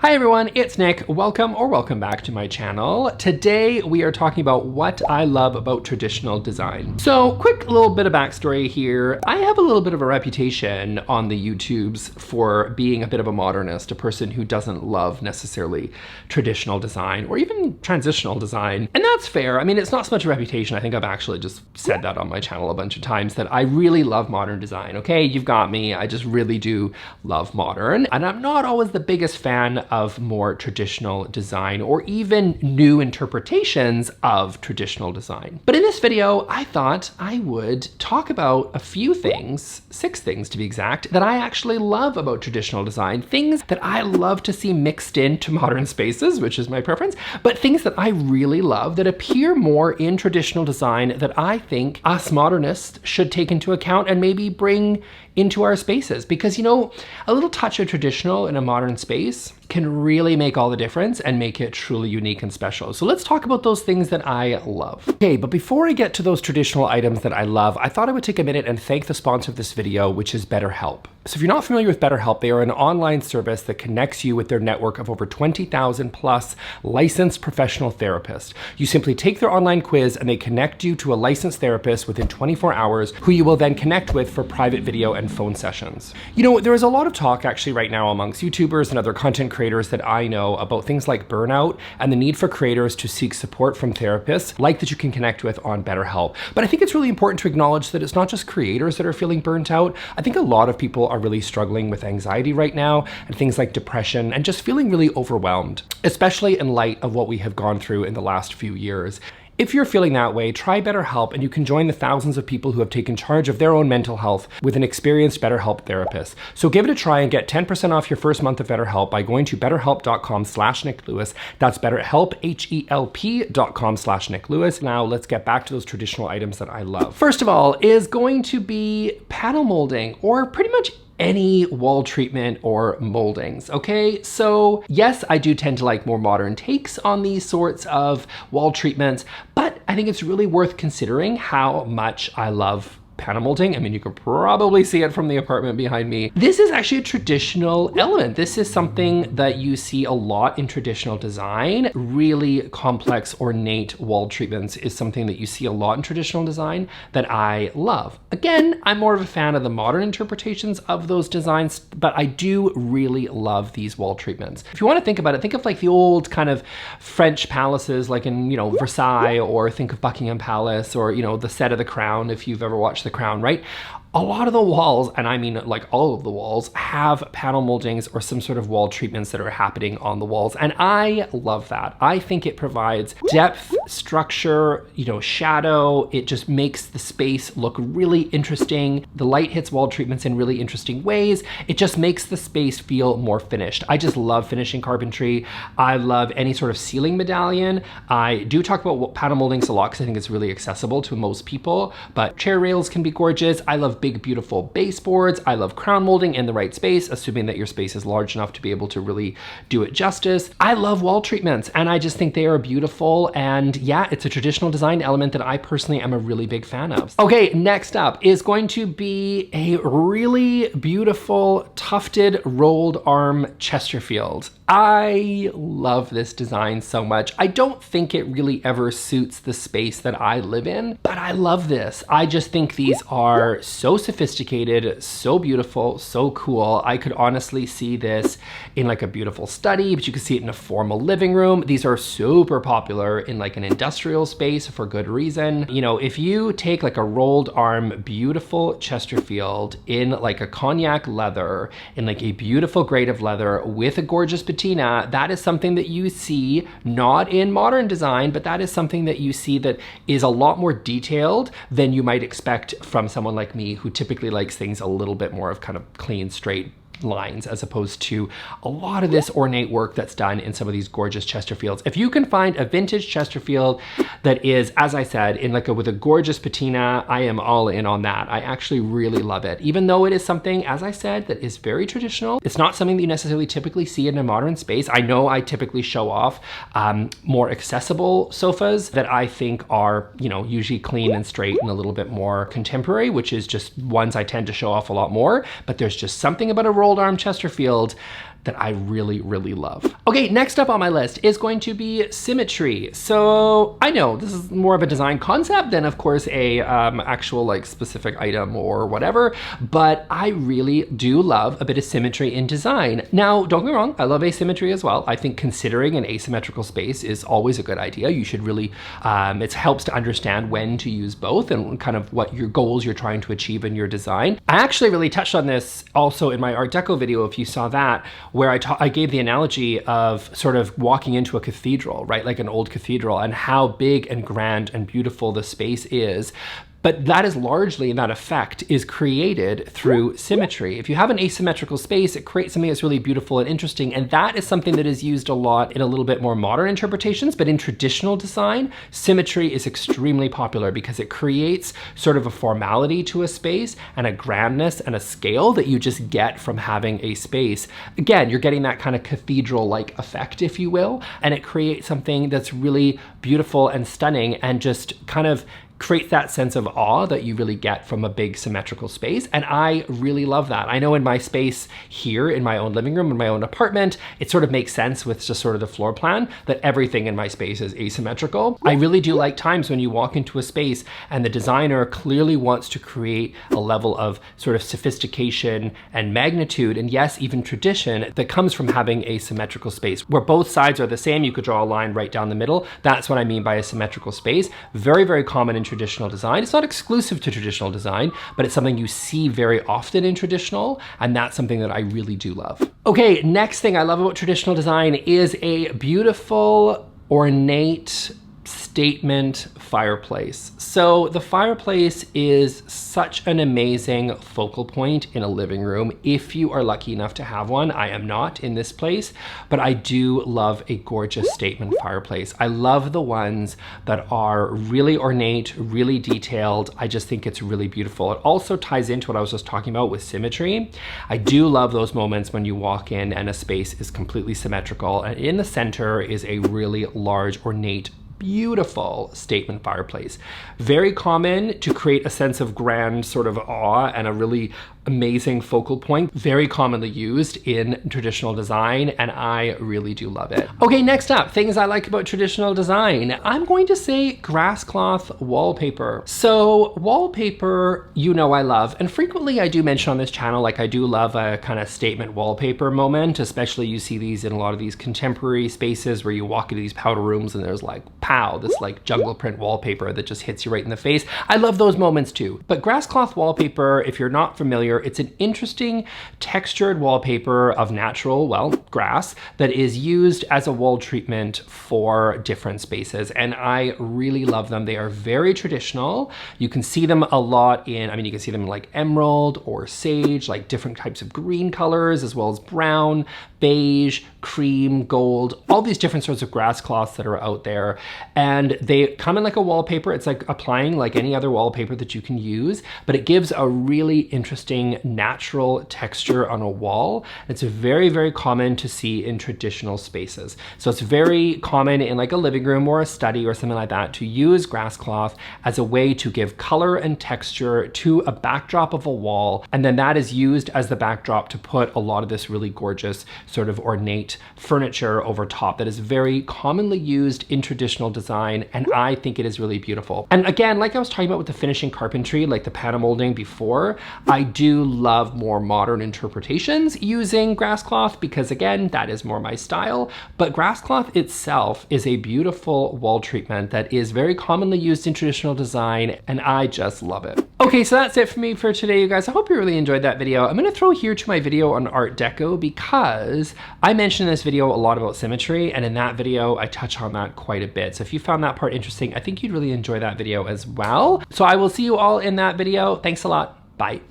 Hi everyone, it's Nick. Welcome back to my channel. Today we are talking about what I love about traditional design. So quick little bit of backstory here. I have a little bit of a reputation on the YouTubes for being a bit of a modernist, a person who doesn't love necessarily traditional design or even transitional design. And that's fair. I mean, it's not so much a reputation. I think I've actually just said that on my channel a bunch of times that I really love modern design. Okay, you've got me. I just really do love modern. And I'm not always the biggest fan of more traditional design or even new interpretations of traditional design. But in this video, I thought I would talk about a few things, 6 things to be exact, that I actually love about traditional design, things that I love to see mixed into modern spaces, which is my preference, but things that I really love that appear more in traditional design that I think us modernists should take into account and maybe bring into our spaces. Because, you know, a little touch of traditional in a modern space can really make all the difference and make it truly unique and special. So let's talk about those things that I love. Okay, but before I get to those traditional items that I love, I thought I would take a minute and thank the sponsor of this video, which is BetterHelp. So if you're not familiar with BetterHelp, they are an online service that connects you with their network of over 20,000 plus licensed professional therapists. You simply take their online quiz and they connect you to a licensed therapist within 24 hours who you will then connect with for private video and phone sessions. You know, there is a lot of talk actually right now amongst YouTubers and other content creators that I know about things like burnout and the need for creators to seek support from therapists like that you can connect with on BetterHelp. But I think it's really important to acknowledge that it's not just creators that are feeling burnt out. I think a lot of people are really struggling with anxiety right now and things like depression and just feeling really overwhelmed, especially in light of what we have gone through in the last few years. If you're feeling that way, try BetterHelp and you can join the thousands of people who have taken charge of their own mental health with an experienced BetterHelp therapist. So give it a try and get 10% off your first month of BetterHelp by going to betterhelp.com/nicklewis. That's BetterHelp, HELP.com/nicklewis. Now let's get back to those traditional items that I love. First of all is going to be panel molding, or pretty much any wall treatment or moldings, okay? So yes, I do tend to like more modern takes on these sorts of wall treatments, but I think it's really worth considering how much I love panel molding. I mean, you can probably see it from the apartment behind me. This is actually a traditional element. This is something that you see a lot in traditional design. Really complex, ornate wall treatments is something that you see a lot in traditional design that I love. Again, I'm more of a fan of the modern interpretations of those designs, but I do really love these wall treatments. If you want to think about it, think of like the old kind of French palaces, like in, you know, Versailles, or think of Buckingham Palace, or, you know, the set of The Crown, if you've ever watched The Crown, right? A lot of the walls, and I mean like all of the walls, have panel moldings or some sort of wall treatments that are happening on the walls. And I love that. I think it provides depth, structure, you know, shadow. It just makes the space look really interesting. The light hits wall treatments in really interesting ways. It just makes the space feel more finished. I just love finishing carpentry. I love any sort of ceiling medallion. I do talk about panel moldings a lot because I think it's really accessible to most people, but chair rails can be gorgeous. I love big, beautiful baseboards. I love crown molding in the right space, assuming that your space is large enough to be able to really do it justice. I love wall treatments and I just think they are beautiful. And yeah, it's a traditional design element that I personally am a really big fan of. Okay, next up is going to be a really beautiful tufted rolled arm Chesterfield. I love this design so much. I don't think it really ever suits the space that I live in, but I love this. I just think these are so sophisticated, so beautiful, so cool. I could honestly see this in like a beautiful study, but you could see it in a formal living room. These are super popular in like an industrial space for good reason. You know, if you take like a rolled arm, beautiful Chesterfield in like a cognac leather, in like a beautiful grade of leather with a gorgeous patina, that is something that you see not in modern design, but that is something that you see that is a lot more detailed than you might expect from someone like me who typically likes things a little bit more of kind of clean, straight lines, as opposed to a lot of this ornate work that's done in some of these gorgeous Chesterfields. If you can find a vintage Chesterfield that is, as I said, in like with a gorgeous patina, I am all in on that. I actually really love it. Even though it is something, as I said, that is very traditional, it's not something that you necessarily typically see in a modern space. I know I typically show off more accessible sofas that I think are, you know, usually clean and straight and a little bit more contemporary, which is just ones I tend to show off a lot more. But there's just something about a rolled arm Chesterfield that I really, really love. Okay, next up on my list is going to be Symmetry. So I know this is more of a design concept than of course a actual like specific item or whatever, but I really do love a bit of symmetry in design. Now, don't get me wrong, I love asymmetry as well. I think considering an asymmetrical space is always a good idea. You should really, it helps to understand when to use both and kind of what your goals you're trying to achieve in your design. I actually really touched on this also in my Art Deco video, if you saw that, where I gave the analogy of sort of walking into a cathedral, right? Like an old cathedral, and how big and grand and beautiful the space is. But that is largely, that effect is created through symmetry. If you have an asymmetrical space, it creates something that's really beautiful and interesting. And that is something that is used a lot in a little bit more modern interpretations. But in traditional design, symmetry is extremely popular because it creates sort of a formality to a space and a grandness and a scale that you just get from having a space. Again, you're getting that kind of cathedral-like effect, if you will. And it creates something that's really beautiful and stunning and just kind of creates that sense of awe that you really get from a big symmetrical space. And I really love that. I know in my space here in my own living room, in my own apartment, it sort of makes sense with just sort of the floor plan that everything in my space is asymmetrical. I really do like times when you walk into a space and the designer clearly wants to create a level of sort of sophistication and magnitude, and yes, even tradition that comes from having a symmetrical space where both sides are the same. You could draw a line right down the middle. That's what I mean by a symmetrical space. Very, very common in traditional design. It's not exclusive to traditional design, but it's something you see very often in traditional, and that's something that I really do love. Okay, next thing I love about traditional design is a beautiful, ornate statement fireplace. So the fireplace is such an amazing focal point in a living room if you are lucky enough to have one. I am not in this place, but I do love a gorgeous statement fireplace. I love the ones that are really ornate, really detailed. I just think it's really beautiful. It also ties into what I was just talking about with symmetry. I do love those moments when you walk in and a space is completely symmetrical, and in the center is a really large, ornate, beautiful statement fireplace. Very common to create a sense of grand sort of awe and a really amazing focal point. Very commonly used in traditional design, and I really do love it. Okay, next up, things I like about traditional design. I'm going to say Grasscloth Wallpaper. So wallpaper, you know I love, and frequently I do mention on this channel, like I do love a kind of statement wallpaper moment, especially you see these in a lot of these contemporary spaces where you walk into these powder rooms and there's like, pow, this like jungle print wallpaper that just hits you right in the face. I love those moments too. But Grasscloth Wallpaper, if you're not familiar, it's an interesting textured wallpaper of natural, well, grass that is used as a wall treatment for different spaces. And I really love them. They are very traditional. You can see them a lot in, I mean, you can see them in like emerald or sage, like different types of green colors, as well as brown, beige, cream, gold, all these different sorts of grass cloths that are out there. And they come in like a wallpaper. It's like applying like any other wallpaper that you can use, but it gives a really interesting natural texture on a wall. It's very, very common to see in traditional spaces. So it's very common in like a living room or a study or something like that to use grass cloth as a way to give color and texture to a backdrop of a wall. And then that is used as the backdrop to put a lot of this really gorgeous sort of ornate furniture over top that is very commonly used in traditional design, and I think it is really beautiful. And again, like I was talking about with the finishing carpentry, like the panel molding before, I do love more modern interpretations using grass cloth because again, that is more my style. But grass cloth itself is a beautiful wall treatment that is very commonly used in traditional design, and I just love it. Okay, so that's it for me for today, you guys. I hope you really enjoyed that video. I'm gonna throw here to my video on Art Deco because I mentioned in this video a lot about symmetry, and in that video, I touch on that quite a bit. So if you found that part interesting, I think you'd really enjoy that video as well. So I will see you all in that video. Thanks a lot. Bye.